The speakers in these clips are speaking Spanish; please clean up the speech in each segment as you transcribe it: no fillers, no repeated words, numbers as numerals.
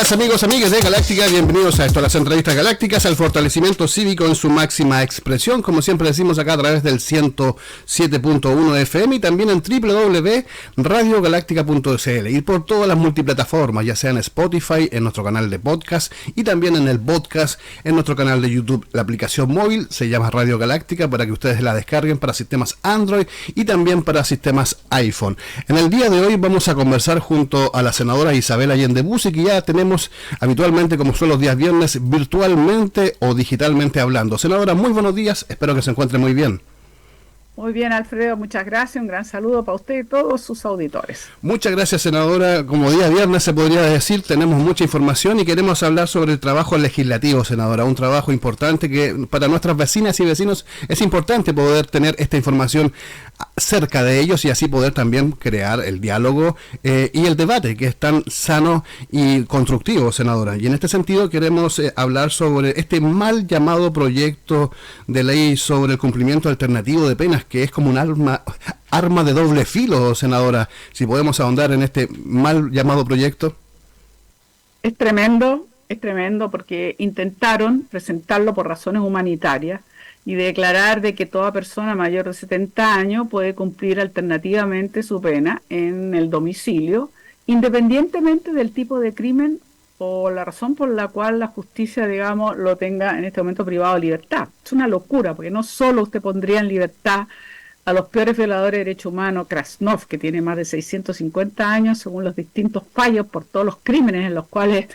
Amigas, amigos, amigas de Galáctica, bienvenidos a esto, a las entrevistas galácticas, al fortalecimiento cívico en su máxima expresión, como siempre decimos acá a través del 107.1 FM y también en www.radiogaláctica.cl y por todas las multiplataformas, ya sea en Spotify, en nuestro canal de podcast y también en el podcast, en nuestro canal de YouTube. La aplicación móvil se llama Radio Galáctica para que ustedes la descarguen para sistemas Android y también para sistemas iPhone. En el día de hoy vamos a conversar junto a la senadora Isabel Allende Bussi, que ya tenemos habitualmente, como son los días viernes, virtualmente o digitalmente hablando. Senadora, muy buenos días, espero que se encuentre muy bien. Muy bien, Alfredo, muchas gracias, un gran saludo para usted y todos sus auditores. Muchas gracias, senadora. Como día viernes se podría decir, tenemos mucha información y queremos hablar sobre el trabajo legislativo, senadora, un trabajo importante que para nuestras vecinas y vecinos es importante poder tener esta información cerca de ellos y así poder también crear el diálogo y el debate que es tan sano y constructivo, senadora. Y en este sentido queremos hablar sobre este mal llamado proyecto de ley sobre el cumplimiento alternativo de penas, que es como un arma de doble filo, senadora. Si podemos ahondar en este mal llamado proyecto. Es tremendo porque intentaron presentarlo por razones humanitarias y declarar de que toda persona mayor de 70 años puede cumplir alternativamente su pena en el domicilio, independientemente del tipo de crimen o la razón por la cual la justicia, digamos, lo tenga en este momento privado de libertad. Es una locura, porque no solo usted pondría en libertad a los peores violadores de derechos humanos, Krasnov, que tiene más de 650 años, según los distintos fallos por todos los crímenes en los cuales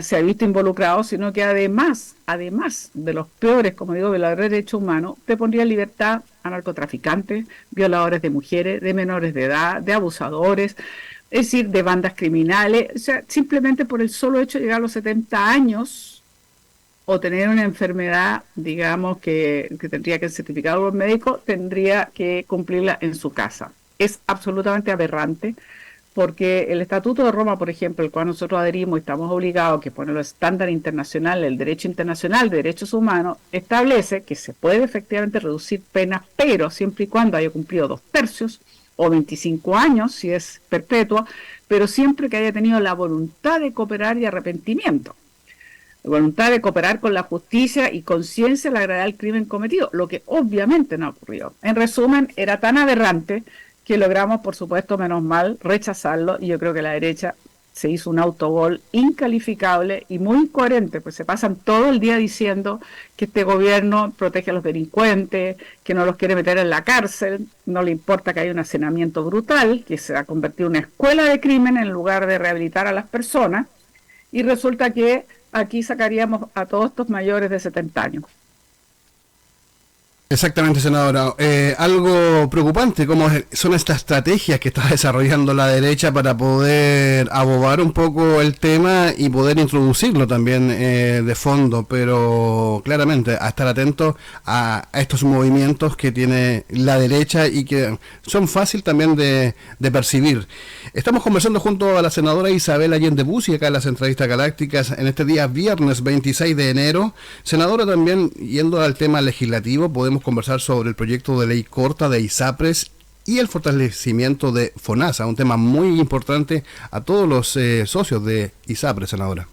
se ha visto involucrado, sino que además de los peores, como digo, violadores de derechos humanos, usted pondría en libertad a narcotraficantes, violadores de mujeres, de menores de edad, de abusadores, es decir, de bandas criminales. O sea, simplemente por el solo hecho de llegar a los 70 años o tener una enfermedad, digamos, que tendría que certificar los médicos, tendría que cumplirla en su casa. Es absolutamente aberrante, porque el Estatuto de Roma, por ejemplo, el cual nosotros adherimos y estamos obligados, que pone los estándares internacionales, el derecho internacional de derechos humanos, establece que se puede efectivamente reducir penas, pero siempre y cuando haya cumplido 2/3 o 25 años, si es perpetua, pero siempre que haya tenido la voluntad de cooperar y arrepentimiento. La voluntad de cooperar con la justicia y conciencia de la gravedad del crimen cometido, lo que obviamente no ocurrió. En resumen, era tan aberrante que logramos, por supuesto, menos mal, rechazarlo, y yo creo que la derecha se hizo un autogol incalificable y muy incoherente, pues se pasan todo el día diciendo que este gobierno protege a los delincuentes, que no los quiere meter en la cárcel, no le importa que haya un hacinamiento brutal, que se ha convertido en una escuela de crimen en lugar de rehabilitar a las personas, y resulta que aquí sacaríamos a todos estos mayores de 70 años. Exactamente, senadora. Algo preocupante, como son estas estrategias que está desarrollando la derecha para poder abobar un poco el tema y poder introducirlo también de fondo, pero claramente a estar atentos a estos movimientos que tiene la derecha y que son fácil también de percibir. Estamos conversando junto a la senadora Isabel Allende Bussi acá en las entrevistas galácticas en este día viernes 26 de enero. Senadora, también yendo al tema legislativo, podemos conversar sobre el proyecto de ley corta de ISAPRES y el fortalecimiento de FONASA, un tema muy importante a todos los socios de ISAPRES, senadora.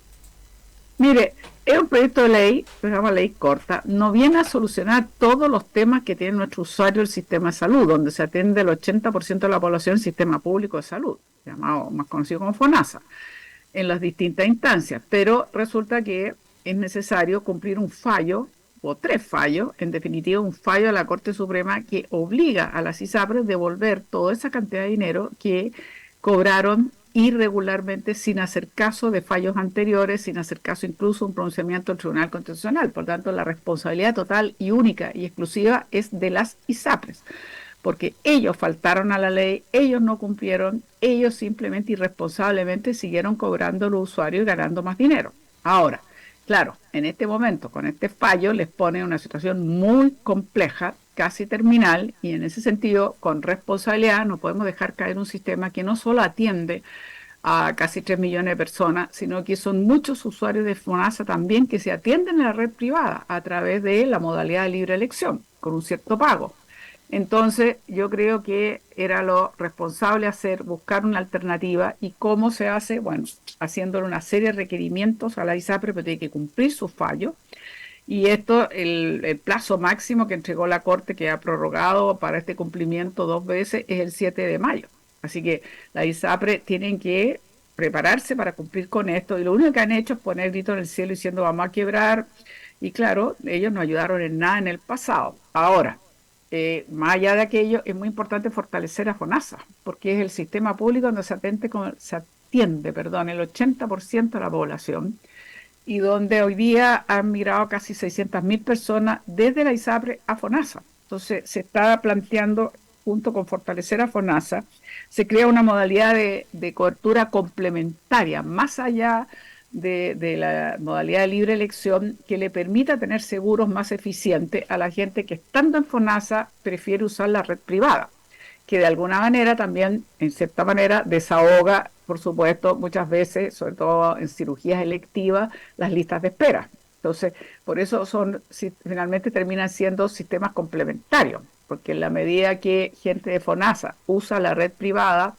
Mire, es un proyecto de ley, se llama ley corta, no viene a solucionar todos los temas que tiene nuestro usuario del sistema de salud, donde se atiende el 80% de la población del sistema público de salud, llamado más conocido como FONASA, en las distintas instancias, pero resulta que es necesario cumplir un fallo o 3 fallos, en definitiva un fallo de la Corte Suprema que obliga a las ISAPRES a devolver toda esa cantidad de dinero que cobraron irregularmente sin hacer caso de fallos anteriores, sin hacer caso incluso de un pronunciamiento del Tribunal Constitucional. Por tanto, la responsabilidad total y única y exclusiva es de las ISAPRES, porque ellos faltaron a la ley, ellos no cumplieron, ellos simplemente irresponsablemente siguieron cobrando a los usuarios y ganando más dinero. Ahora, claro, en este momento, con este fallo, les pone en una situación muy compleja, casi terminal, y en ese sentido, con responsabilidad, no podemos dejar caer un sistema que no solo atiende a casi 3 millones de personas, sino que son muchos usuarios de FONASA también que se atienden en la red privada a través de la modalidad de libre elección, con un cierto pago. Entonces, yo creo que era lo responsable hacer, buscar una alternativa. ¿Y cómo se hace? Bueno, haciéndole una serie de requerimientos a la ISAPRE, pero tiene que cumplir sus fallos. Y esto, el plazo máximo que entregó la Corte, que ha prorrogado para este cumplimiento 2 veces, es el 7 de mayo. Así que la ISAPRE tienen que prepararse para cumplir con esto. Y lo único que han hecho es poner grito en el cielo diciendo vamos a quebrar. Y claro, ellos no ayudaron en nada en el pasado. Ahora, más allá de aquello, es muy importante fortalecer a FONASA, porque es el sistema público donde se atiende, perdón, el 80% de la población, y donde hoy día han migrado casi 600.000 personas desde la ISAPRE a FONASA. Entonces, se está planteando, junto con fortalecer a FONASA, se crea una modalidad de cobertura complementaria, más allá de la modalidad de libre elección, que le permita tener seguros más eficientes a la gente que, estando en FONASA, prefiere usar la red privada, que de alguna manera también, en cierta manera, desahoga, por supuesto, muchas veces, sobre todo en cirugías electivas, las listas de espera. Entonces, por eso finalmente terminan siendo sistemas complementarios, porque en la medida que gente de FONASA usa la red privada,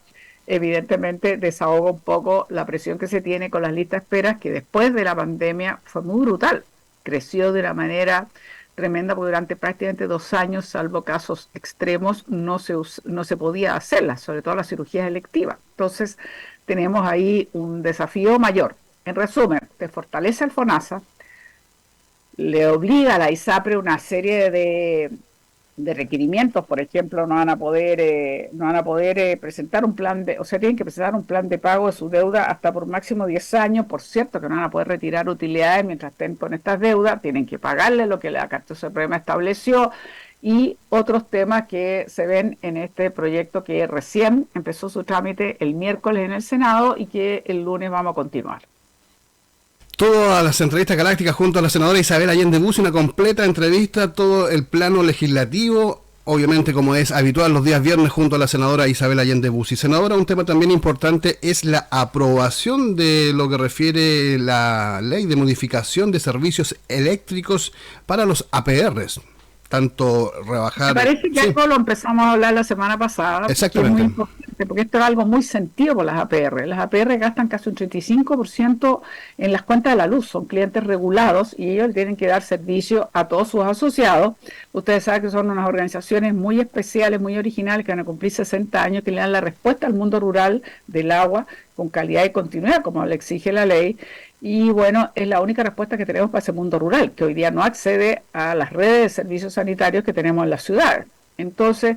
evidentemente desahoga un poco la presión que se tiene con las listas de espera, que después de la pandemia fue muy brutal. Creció de una manera tremenda, porque durante prácticamente 2 años, salvo casos extremos, no se podía hacerlas, sobre todo las cirugías electivas. Entonces, tenemos ahí un desafío mayor. En resumen, se fortalece el FONASA, le obliga a la ISAPRE una serie de requerimientos. Por ejemplo, no van a poder presentar un plan o sea, tienen que presentar un plan de pago de su deuda hasta por máximo 10 años. Por cierto, que no van a poder retirar utilidades mientras estén con estas deudas, tienen que pagarle lo que la Carta Suprema estableció, y otros temas que se ven en este proyecto que recién empezó su trámite el miércoles en el Senado y que el lunes vamos a continuar. Todas las entrevistas galácticas junto a la senadora Isabel Allende Bussi, una completa entrevista, todo el plano legislativo, obviamente como es habitual los días viernes junto a la senadora Isabel Allende Bussi. Senadora, un tema también importante es la aprobación de lo que refiere la ley de modificación de servicios eléctricos para los APRs. Tanto rebajar... Me parece que algo lo empezamos a hablar la semana pasada. Exactamente. Que es muy importante, porque esto es algo muy sentido por las APR. Las APR gastan casi un 35% en las cuentas de la luz. Son clientes regulados y ellos tienen que dar servicio a todos sus asociados. Ustedes saben que son unas organizaciones muy especiales, muy originales, que van a cumplir 60 años, que le dan la respuesta al mundo rural del agua con calidad y continuidad, como le exige la ley. Y bueno, es la única respuesta que tenemos para ese mundo rural, que hoy día no accede a las redes de servicios sanitarios que tenemos en las ciudades. Entonces,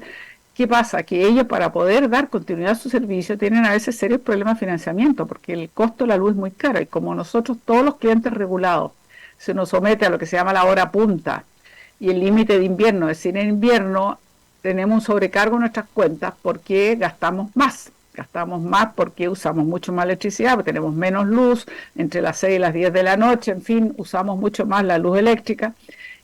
¿qué pasa? Que ellos, para poder dar continuidad a su servicio, tienen a veces serios problemas de financiamiento, porque el costo de la luz es muy caro, y como nosotros, todos los clientes regulados, se nos somete a lo que se llama la hora punta y el límite de invierno, es decir, en invierno tenemos un sobrecargo en nuestras cuentas porque gastamos más porque usamos mucho más electricidad, porque tenemos menos luz entre las 6 y las 10 de la noche, en fin, usamos mucho más la luz eléctrica.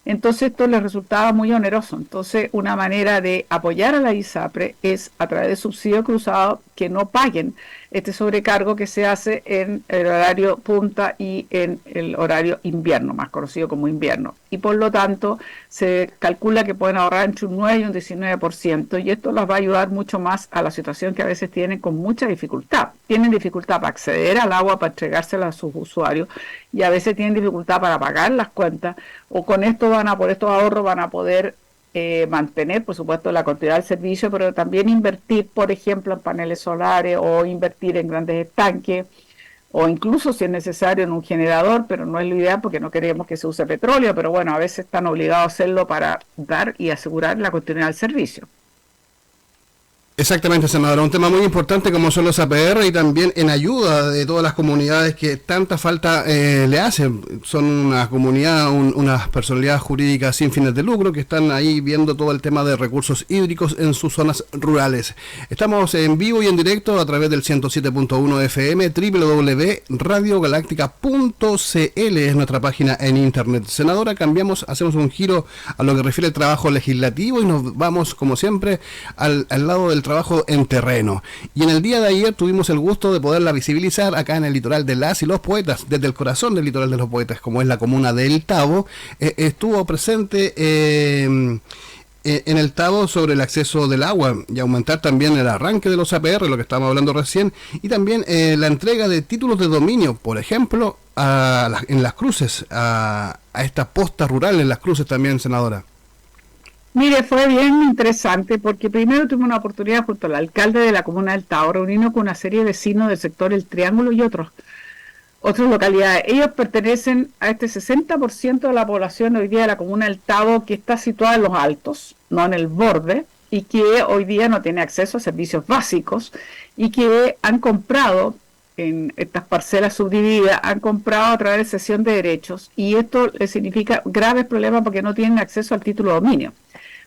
Entonces esto les resultaba muy oneroso. Entonces una manera de apoyar a la ISAPRE es a través de subsidio cruzado, que no paguen este sobrecargo que se hace en el horario punta y en el horario invierno, más conocido como invierno. Y por lo tanto se calcula que pueden ahorrar entre un 9 y un 19%, y esto les va a ayudar mucho más a la situación que a veces tienen con mucha dificultad. Tienen dificultad para acceder al agua, para entregársela a sus usuarios, y a veces tienen dificultad para pagar las cuentas, o con esto por estos ahorros van a poder mantener, por supuesto, la continuidad del servicio, pero también invertir, por ejemplo, en paneles solares, o invertir en grandes estanques, o incluso, si es necesario, en un generador, pero no es lo ideal porque no queremos que se use petróleo, pero bueno, a veces están obligados a hacerlo para dar y asegurar la continuidad del servicio. Exactamente, senadora, un tema muy importante como son los APR, y también en ayuda de todas las comunidades que tanta falta le hacen. Son una comunidad, unas personalidades jurídicas sin fines de lucro que están ahí viendo todo el tema de recursos hídricos en sus zonas rurales. Estamos en vivo y en directo a través del 107.1 FM, www.radiogaláctica.cl es nuestra página en internet. Senadora, hacemos un giro a lo que refiere al trabajo legislativo y nos vamos, como siempre, al lado del trabajo en terreno. Y en el día de ayer tuvimos el gusto de poderla visibilizar acá en el litoral de Las y los Poetas, desde el corazón del litoral de los Poetas, como es la comuna de El Tabo. Estuvo presente en el Tabo sobre el acceso del agua y aumentar también el arranque de los APR, lo que estábamos hablando recién, y también la entrega de títulos de dominio, por ejemplo, en las cruces, a esta posta rural en las cruces también, senadora. Mire, fue bien interesante porque primero tuve una oportunidad junto al alcalde de la comuna del Tao, reunirnos con una serie de vecinos del sector El Triángulo y otras localidades. Ellos pertenecen a este 60% de la población hoy día de la comuna del Tabo, que está situada en los altos, no en el borde, y que hoy día no tiene acceso a servicios básicos, y que han comprado en estas parcelas subdivididas, han comprado a través de cesión de derechos, y esto les significa graves problemas porque no tienen acceso al título de dominio.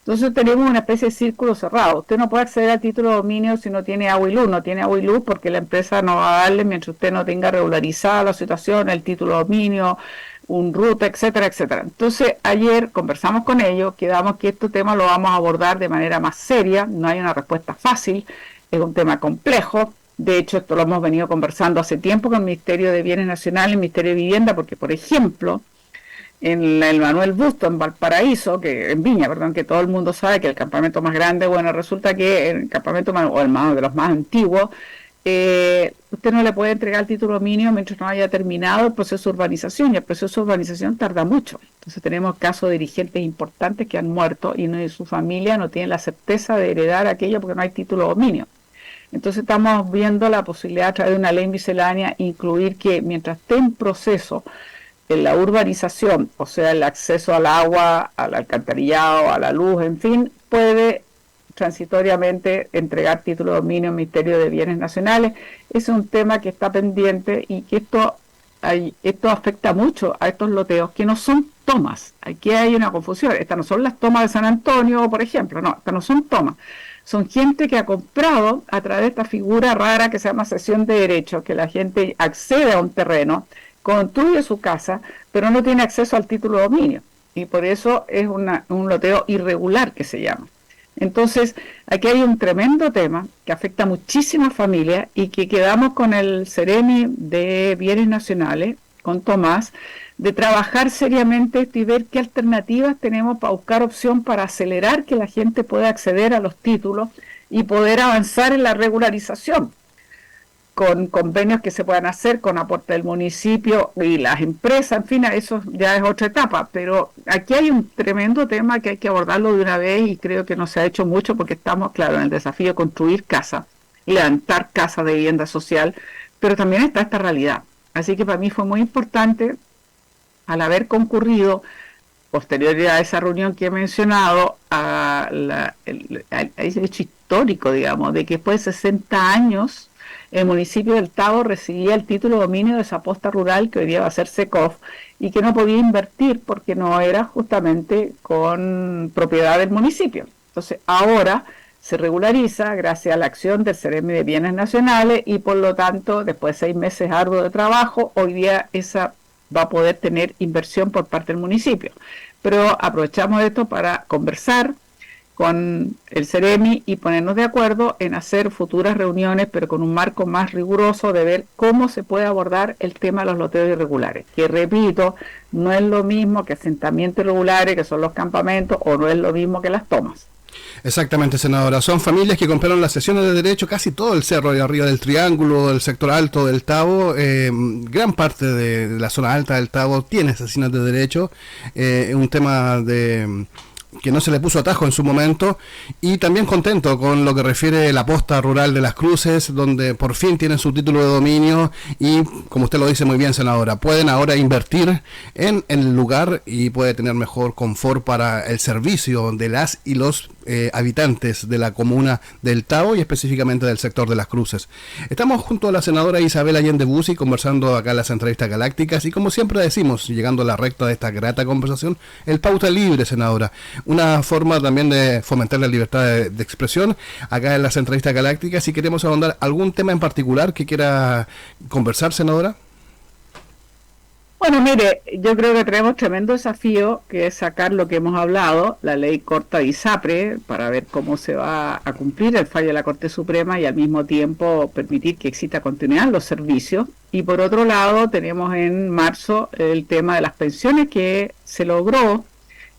Entonces tenemos una especie de círculo cerrado. Usted no puede acceder al título de dominio si no tiene agua y luz. No tiene agua y luz porque la empresa no va a darle mientras usted no tenga regularizada la situación, el título de dominio, un ruta, etcétera, etcétera. Entonces ayer conversamos con ellos, quedamos que este tema lo vamos a abordar de manera más seria. No hay una respuesta fácil, es un tema complejo. De hecho, esto lo hemos venido conversando hace tiempo con el Ministerio de Bienes Nacionales, el Ministerio de Vivienda, porque, por ejemplo, en el Manuel Busto, en Valparaíso, en Viña, perdón, que todo el mundo sabe que el campamento más grande, bueno, resulta que el campamento o el más de los más antiguos, usted no le puede entregar el título dominio mientras no haya terminado el proceso de urbanización, y el proceso de urbanización tarda mucho. Entonces tenemos casos de dirigentes importantes que han muerto y su familia no tiene la certeza de heredar aquello porque no hay título dominio. Entonces estamos viendo la posibilidad a través de una ley miscelánea incluir que mientras esté en proceso en la urbanización, o sea, el acceso al agua, al alcantarillado, a la luz, en fin, puede transitoriamente entregar título de dominio al Ministerio de Bienes Nacionales. Es un tema que está pendiente y que esto afecta mucho a estos loteos que no son tomas. Aquí hay una confusión. Estas no son las tomas de San Antonio, por ejemplo. No, estas no son tomas. Son gente que ha comprado a través de esta figura rara que se llama cesión de derechos, que la gente accede a un terreno, construye su casa, pero no tiene acceso al título de dominio. Y por eso es un loteo irregular que se llama. Entonces, aquí hay un tremendo tema que afecta a muchísimas familias y que quedamos con el Ceremi de Bienes Nacionales, con Tomás, de trabajar seriamente esto y ver qué alternativas tenemos para buscar opción para acelerar que la gente pueda acceder a los títulos y poder avanzar en la regularización, con convenios que se puedan hacer con aporte del municipio y las empresas, en fin, eso ya es otra etapa, pero aquí hay un tremendo tema que hay que abordarlo de una vez y creo que no se ha hecho mucho porque estamos, claro, en el desafío de construir casa, levantar casas de vivienda social, pero también está esta realidad. Así que para mí fue muy importante, al haber concurrido, posterior a esa reunión que he mencionado, a ese hecho histórico, digamos, de que después de 60 años el municipio del Tabo recibía el título de dominio de esa posta rural que hoy día va a ser SECOF y que no podía invertir porque no era justamente con propiedad del municipio. Entonces ahora se regulariza gracias a la acción del Ceremi de Bienes Nacionales y por lo tanto después de 6 meses arduos de trabajo, hoy día esa va a poder tener inversión por parte del municipio. Pero aprovechamos esto para conversar con el Ceremi y ponernos de acuerdo en hacer futuras reuniones, pero con un marco más riguroso de ver cómo se puede abordar el tema de los loteos irregulares, que repito, no es lo mismo que asentamientos irregulares, que son los campamentos, o no es lo mismo que las tomas. Exactamente, senadora. Son familias que compraron las sesiones de derecho, casi todo el cerro de arriba del Triángulo, del sector alto del Tabo, gran parte de la zona alta del Tabo tiene sesiones de derecho, un tema de que no se le puso atajo en su momento, y también contento con lo que refiere la posta rural de Las Cruces, donde por fin tienen su título de dominio y, como usted lo dice muy bien, senadora, pueden ahora invertir en el lugar y puede tener mejor confort para el servicio de las y los habitantes de la comuna del Tabo y específicamente del sector de Las Cruces. Estamos junto a la senadora Isabel Allende Bussi conversando acá en las entrevistas galácticas y, como siempre decimos, llegando a la recta de esta grata conversación, el pauta libre, senadora, una forma también de fomentar la libertad de expresión acá en las entrevistas galácticas. Si queremos ahondar algún tema en particular que quiera conversar, senadora. Bueno, mire, yo creo que tenemos tremendo desafío, que es sacar lo que hemos hablado, la ley corta de ISAPRE, para ver cómo se va a cumplir el fallo de la Corte Suprema y al mismo tiempo permitir que exista continuidad en los servicios. Y por otro lado, tenemos en marzo el tema de las pensiones, que se logró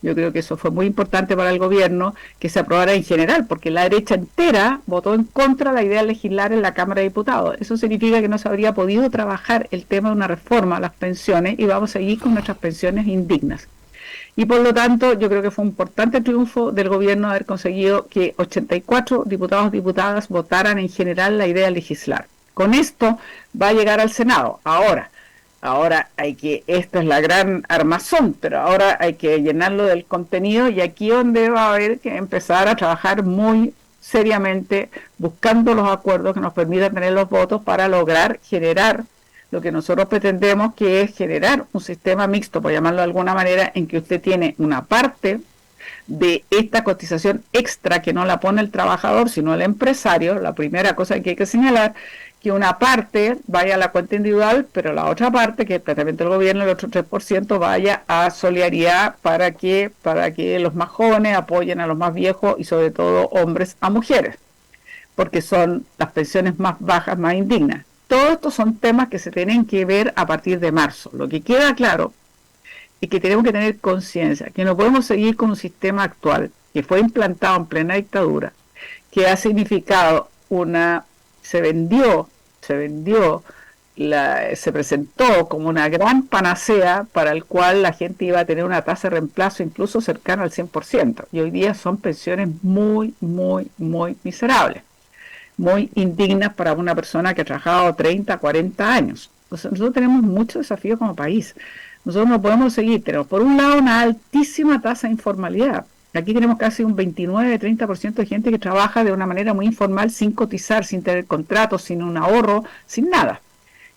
Yo creo que eso fue muy importante para el gobierno, que se aprobara en general, porque la derecha entera votó en contra de la idea de legislar en la Cámara de Diputados. Eso significa que no se habría podido trabajar el tema de una reforma a las pensiones y vamos a seguir con nuestras pensiones indignas. Y por lo tanto, yo creo que fue un importante triunfo del gobierno haber conseguido que 84 diputados y diputadas votaran en general la idea de legislar. Con esto va a llegar al Senado. Ahora hay que, esta es la gran armazón, pero ahora hay que llenarlo del contenido y aquí donde va a haber que empezar a trabajar muy seriamente buscando los acuerdos que nos permitan tener los votos para lograr generar lo que nosotros pretendemos, que es generar un sistema mixto, por llamarlo de alguna manera, en que usted tiene una parte de esta cotización extra que no la pone el trabajador, sino el empresario. La primera cosa que hay que señalar, que una parte vaya a la cuenta individual, pero la otra parte, que es el planteamiento del gobierno, el otro 3%, vaya a solidaridad para que los más jóvenes apoyen a los más viejos y sobre todo hombres a mujeres, porque son las pensiones más bajas, más indignas. Todos estos son temas que se tienen que ver a partir de marzo. Lo que queda claro es que tenemos que tener conciencia que no podemos seguir con un sistema actual que fue implantado en plena dictadura, que ha significado se presentó como una gran panacea para el cual la gente iba a tener una tasa de reemplazo incluso cercana al 100%. Y hoy día son pensiones muy, muy, muy miserables, muy indignas para una persona que ha trabajado 30, 40 años. Entonces, nosotros tenemos muchos desafíos como país. Nosotros no podemos seguir. Tenemos, por un lado, una altísima tasa de informalidad. Aquí tenemos casi un 29-30% de gente que trabaja de una manera muy informal, sin cotizar, sin tener contratos, sin un ahorro, sin nada.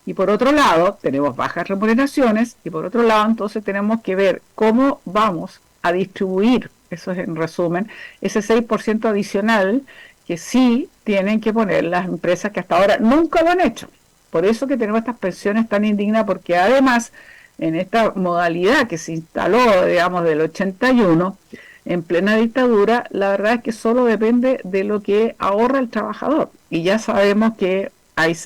Y por otro lado, tenemos bajas remuneraciones y por otro lado, entonces tenemos que ver cómo vamos a distribuir, eso es en resumen, ese 6% adicional que sí tienen que poner las empresas que hasta ahora nunca lo han hecho. Por eso que tenemos estas pensiones tan indignas, porque además en esta modalidad que se instaló, digamos, del 81, en plena dictadura, la verdad es que solo depende de lo que ahorra el trabajador. Y ya sabemos que hay,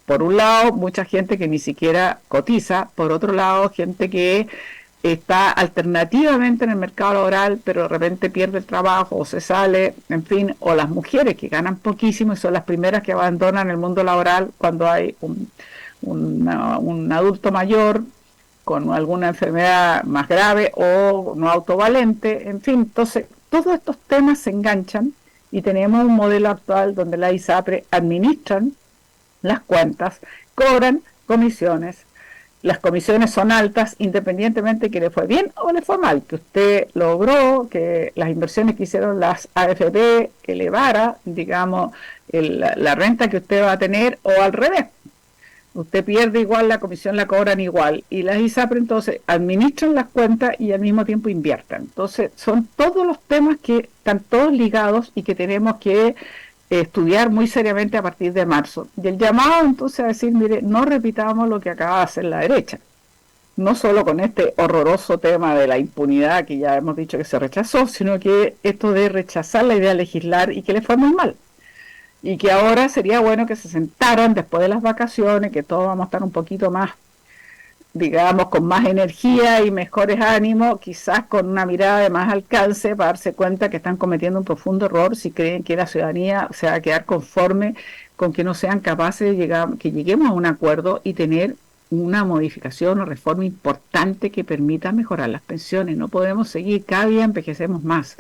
por un lado, mucha gente que ni siquiera cotiza, por otro lado, gente que está alternativamente en el mercado laboral, pero de repente pierde el trabajo o se sale, en fin, o las mujeres que ganan poquísimo y son las primeras que abandonan el mundo laboral cuando hay un adulto mayor con alguna enfermedad más grave o no autovalente, en fin. Entonces, todos estos temas se enganchan y tenemos un modelo actual donde la ISAPRE administran las cuentas, cobran comisiones. Las comisiones son altas independientemente que le fue bien o le fue mal, que usted logró que las inversiones que hicieron las AFP elevara, digamos, la renta que usted va a tener, o al revés. Usted pierde igual, la comisión la cobran igual. Y las ISAPRE entonces administran las cuentas y al mismo tiempo invierten. Entonces son todos los temas que están todos ligados y que tenemos que estudiar muy seriamente a partir de marzo. Y el llamado entonces a decir, mire, no repitamos lo que acaba de hacer la derecha. No solo con este horroroso tema de la impunidad que ya hemos dicho que se rechazó, sino que esto de rechazar la idea de legislar y que le fue muy mal. Y que ahora sería bueno que se sentaran después de las vacaciones, que todos vamos a estar un poquito más, digamos, con más energía y mejores ánimos, quizás con una mirada de más alcance para darse cuenta que están cometiendo un profundo error si creen que la ciudadanía se va a quedar conforme con que no sean capaces de llegar, que lleguemos a un acuerdo y tener una modificación o reforma importante que permita mejorar las pensiones. No podemos seguir, cada día envejecemos más.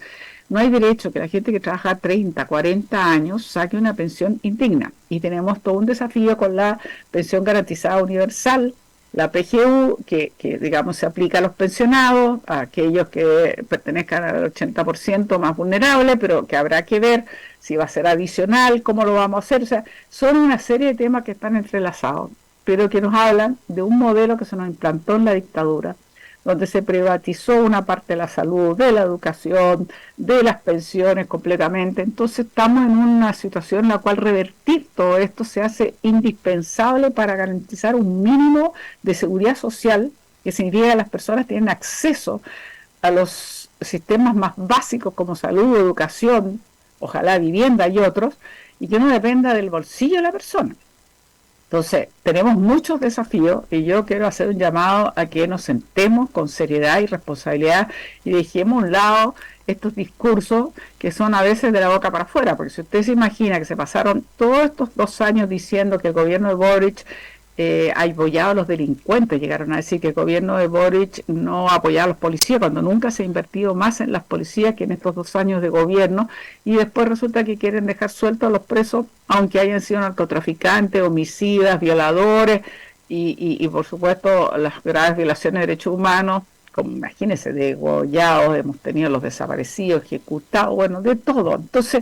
No hay derecho que la gente que trabaja 30, 40 años saque una pensión indigna. Y tenemos todo un desafío con la pensión garantizada universal, la PGU, que digamos se aplica a los pensionados, a aquellos que pertenezcan al 80% más vulnerable, pero que habrá que ver si va a ser adicional, cómo lo vamos a hacer. O sea, son una serie de temas que están entrelazados, pero que nos hablan de un modelo que se nos implantó en la dictadura, donde se privatizó una parte de la salud, de la educación, de las pensiones completamente. Entonces estamos en una situación en la cual revertir todo esto se hace indispensable para garantizar un mínimo de seguridad social, que significa que las personas tienen acceso a los sistemas más básicos como salud, educación, ojalá vivienda y otros, y que no dependa del bolsillo de la persona. Entonces, tenemos muchos desafíos y yo quiero hacer un llamado a que nos sentemos con seriedad y responsabilidad y dejemos a un lado estos discursos que son a veces de la boca para afuera, porque si usted se imagina que se pasaron todos estos 2 años diciendo que el gobierno de Boric ha apoyado a los delincuentes, llegaron a decir que el gobierno de Boric no apoyaba a los policías, cuando nunca se ha invertido más en las policías que en estos 2 años de gobierno, y después resulta que quieren dejar sueltos a los presos, aunque hayan sido narcotraficantes, homicidas, violadores, y por supuesto las graves violaciones de derechos humanos, como imagínense, degollados, hemos tenido los desaparecidos, ejecutados, bueno, de todo. Entonces,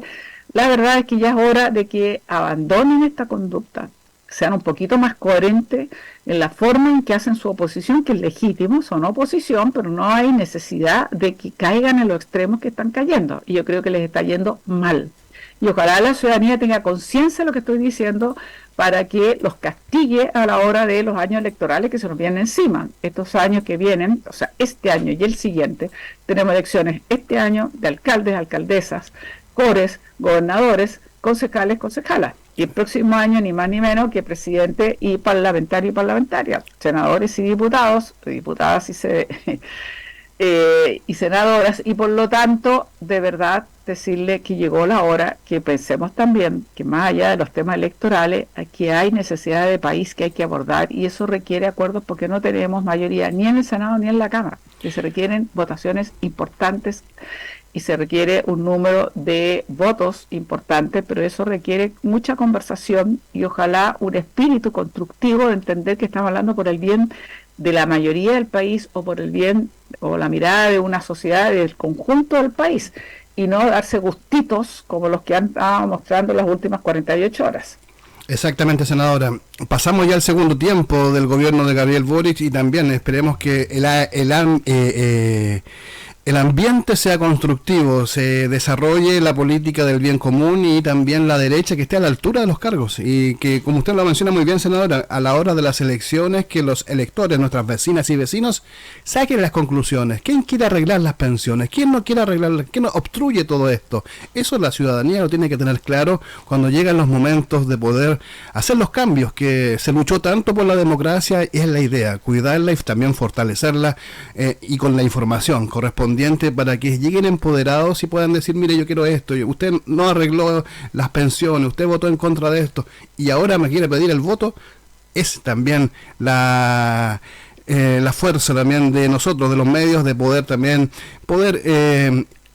la verdad es que ya es hora de que abandonen esta conducta, sean un poquito más coherentes en la forma en que hacen su oposición, que es legítimo, son oposición, pero no hay necesidad de que caigan en los extremos que están cayendo, y yo creo que les está yendo mal. Y ojalá la ciudadanía tenga conciencia de lo que estoy diciendo para que los castigue a la hora de los años electorales que se nos vienen encima. Estos años que vienen, o sea, este año y el siguiente, tenemos elecciones este año de alcaldes, alcaldesas, cores, gobernadores, concejales, concejalas. Y el próximo año ni más ni menos que presidente y parlamentario y parlamentaria, senadores y diputados, diputadas y senadoras, y por lo tanto, de verdad, decirle que llegó la hora que pensemos también que más allá de los temas electorales, aquí hay necesidad de país que hay que abordar, y eso requiere acuerdos porque no tenemos mayoría ni en el Senado ni en la Cámara, que se requieren votaciones importantes y se requiere un número de votos importante, pero eso requiere mucha conversación y ojalá un espíritu constructivo de entender que estamos hablando por el bien de la mayoría del país o por el bien o la mirada de una sociedad del conjunto del país, y no darse gustitos como los que han estado mostrando las últimas 48 horas. Exactamente, senadora. Pasamos ya al segundo tiempo del gobierno de Gabriel Boric y también esperemos que el ambiente sea constructivo, se desarrolle la política del bien común y también la derecha que esté a la altura de los cargos, y que, como usted lo menciona muy bien, senadora, a la hora de las elecciones, que los electores, nuestras vecinas y vecinos, saquen las conclusiones. ¿Quién quiere arreglar las pensiones? ¿Quién no quiere arreglar? ¿Quién no obstruye todo esto? Eso la ciudadanía lo tiene que tener claro cuando llegan los momentos de poder hacer los cambios, que se luchó tanto por la democracia, y es la idea, cuidarla y también fortalecerla, y con la información correspondiente para que lleguen empoderados y puedan decir, mire, yo quiero esto, usted no arregló las pensiones, usted votó en contra de esto y ahora me quiere pedir el voto. Es también la fuerza también de nosotros, de los medios, de poder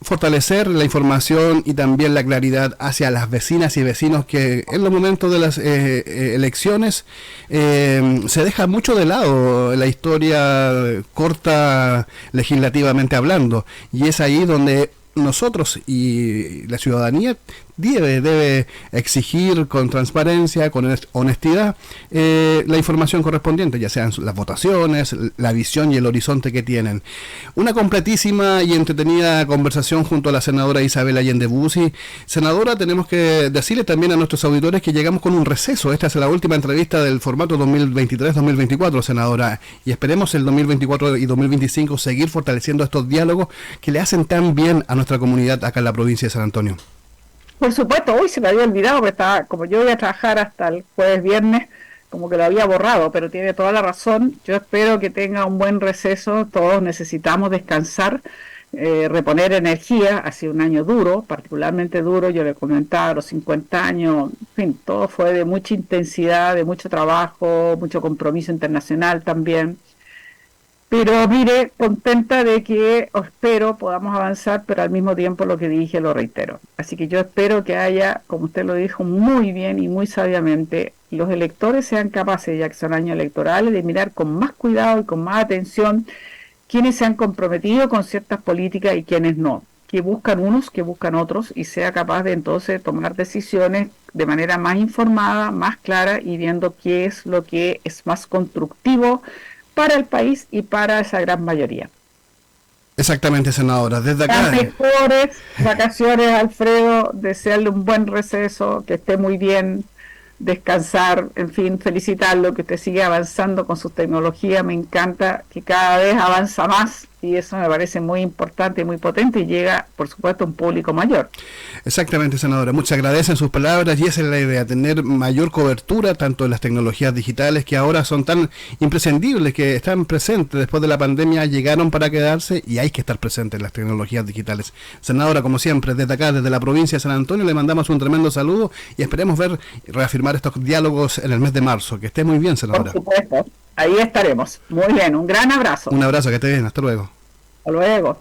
fortalecer la información y también la claridad hacia las vecinas y vecinos, que en los momentos de las elecciones se deja mucho de lado la historia corta legislativamente hablando, y es ahí donde nosotros y la ciudadanía debe exigir con transparencia, con honestidad, la información correspondiente, ya sean las votaciones, la visión y el horizonte que tienen. Una completísima y entretenida conversación junto a la senadora Isabel Allende Bussi. Senadora, tenemos que decirle también a nuestros auditores que llegamos con un receso. Esta es la última entrevista del formato 2023-2024, senadora, y esperemos el 2024 y 2025 seguir fortaleciendo estos diálogos que le hacen tan bien a nuestra comunidad acá en la provincia de San Antonio. Por supuesto, hoy se me había olvidado, porque estaba, como yo voy a trabajar hasta el jueves viernes, como que lo había borrado, pero tiene toda la razón. Yo espero que tenga un buen receso, todos necesitamos descansar, reponer energía. Ha sido un año duro, particularmente duro, yo le comentaba, a los 50 años, en fin, todo fue de mucha intensidad, de mucho trabajo, mucho compromiso internacional también. Pero mire, contenta de que, espero, podamos avanzar, pero al mismo tiempo lo que dije lo reitero. Así que yo espero que haya, como usted lo dijo muy bien y muy sabiamente, los electores sean capaces, ya que son años electorales, de mirar con más cuidado y con más atención quienes se han comprometido con ciertas políticas y quienes no, que buscan unos, que buscan otros, y sea capaz de entonces tomar decisiones de manera más informada, más clara, y viendo qué es lo que es más constructivo para el país y para esa gran mayoría. Exactamente, senadora. Desde acá. Las mejores vacaciones, Alfredo, desearle un buen receso, que esté muy bien, descansar, en fin, felicitarlo, que usted siga avanzando con su tecnología. Me encanta que cada vez avanza más y eso me parece muy importante y muy potente y llega, por supuesto, a un público mayor. Exactamente, senadora. Muchas gracias en sus palabras y esa es la idea, tener mayor cobertura tanto en las tecnologías digitales que ahora son tan imprescindibles, que están presentes después de la pandemia, llegaron para quedarse y hay que estar presentes en las tecnologías digitales. Senadora, como siempre, desde acá, desde la provincia de San Antonio, le mandamos un tremendo saludo y esperemos ver y reafirmar estos diálogos en el mes de marzo. Que esté muy bien, senadora. Por supuesto, ahí estaremos. Muy bien, un gran abrazo. Un abrazo, que esté bien, hasta luego. Hasta luego.